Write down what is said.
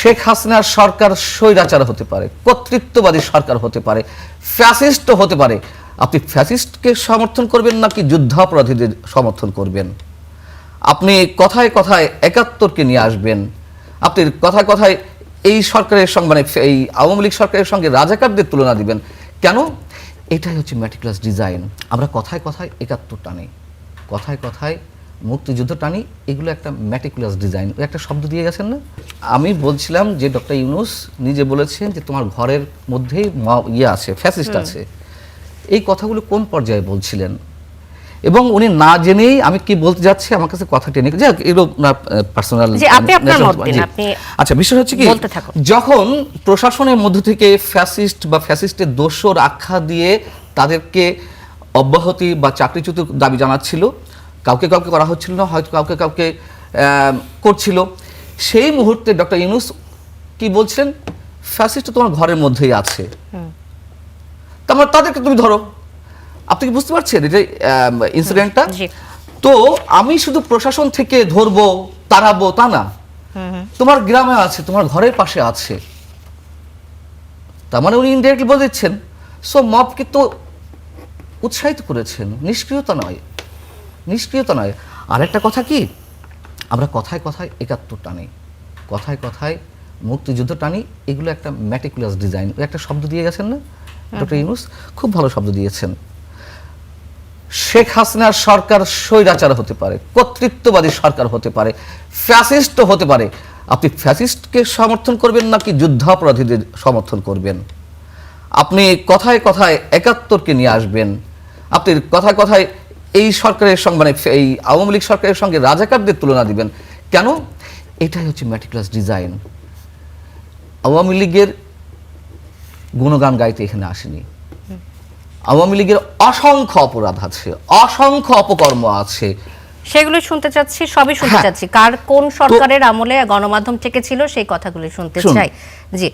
শেখ হাসিনার সরকার স্বৈরাচার হতে পারে, কর্তৃত্ববাদী সরকার হতে পারে, ফ্যাসিস্ট হতে পারে। আপনি ফ্যাসিস্টকে সমর্থন করবেন নাকি যুদ্ধাপরাধীদের সমর্থন করবেন? আপনি কথায় কথায় ৭১কে নিয়ে আসবেন, আপনি কথায় কথায় এই সরকারের সঙ্গে মানে এই আওয়ামী লীগ সরকারের সঙ্গে রাজাকারদের তুলনা দিবেন কেন? এটাই হচ্ছে ম্যাটিকুলাস ডিজাইন। আমরা কথায় কথায় ৭১ টানি, কথায় কথায় মুক্তিযুদ্ধ টানি, এগুলো একটা ম্যাটিকুলাস ডিজাইন। একটা শব্দ দিয়ে গেছেন না? আমি বলছিলাম যে ডক্টর ইউনূস নিজে বলেছেন যে তোমার ঘরের মধ্যেই ইয়ে আছে, ফ্যাসিস্ট আছে। এই কথাগুলো কোন পর্যায়ে বলছিলেন? এবং উনি না জেনেই আমি কি বলতে যাচ্ছি আমার কাছে কথা টেনে যাক, এরকম পার্সোনাল। আচ্ছা, বিষয় হচ্ছে কি, যখন প্রশাসনের মধ্য থেকে ফ্যাসিস্ট বা ফ্যাসিস্টের দোসর আখ্যা দিয়ে তাদেরকে অব্যাহতি বা চাকরিচ্যুতির দাবি জানাচ্ছিল, কাউকে কাউকে করা হচ্ছিল না, হয়তো কাউকে কাউকে করছিল, সেই মুহূর্তে ডক্টর ইউনূস কি বলছিলেন? ফ্যাসিস্ট তোমার ঘরের মধ্যেই আছে, তারপর তাদেরকে তুমি ধরো। আপনি কি বুঝতে পারছেন এটা ইনসিডেন্টটা? তো আমি শুধু প্রশাসন থেকে ধরবো তাড়াবো তা না, তোমার গ্রামে আছে, তোমার ঘরের পাশে আছে। তার মানে উনি ইনডাইরেক্টলি বলে দিচ্ছেন। সো মবকে তো উৎসাহিত করেছেন, নিষ্ক্রিয়তা নয়, নিষ্ক্রিয়তা নয়। আরেকটা কথা কি, আমরা কথায় কথায় ৭১ টানি, কথায় কথায় মুক্তিযুদ্ধ টানি, এগুলো একটা ম্যাটিকুলাস ডিজাইন। একটা শব্দ দিয়ে গেছেন না ডক্টর ইউনূস? খুব ভালো শব্দ দিয়েছেন। শেখ হাসিনার সরকার স্বৈরাচার হতে পারে, কর্তৃত্ববাদী সরকার হতে পারে, ফ্যাসিস্ট হতে পারে। আপনি ফ্যাসিস্টকে সমর্থন করবেন নাকি যুদ্ধাপরাধীদের সমর্থন করবেন? আপনি কথায় কথায় ৭১কে নিয়ে আসবেন, আপনি কথায় কথায় এই সরকারের সঙ্গে মানে এই আওয়ামী লীগ সরকারের সঙ্গে রাজাকারদের তুলনা দিবেন কেন? এটাই হচ্ছে ম্যাটিকুলাস ডিজাইন। আওয়ামী লীগের গুণগান গাইতে এখানে আসেনি। আওয়ামী লীগের অসংখ্য অপরাধ আছে, অসংখ্য অপকর্ম আছে, সেগুলো শুনতে চাচ্ছি, সবই শুনতে চাচ্ছি। কার কোন সরকারের আমলে গণমাধ্যম থেকে ছিল সেই কথাগুলো শুনতে চাই। জি।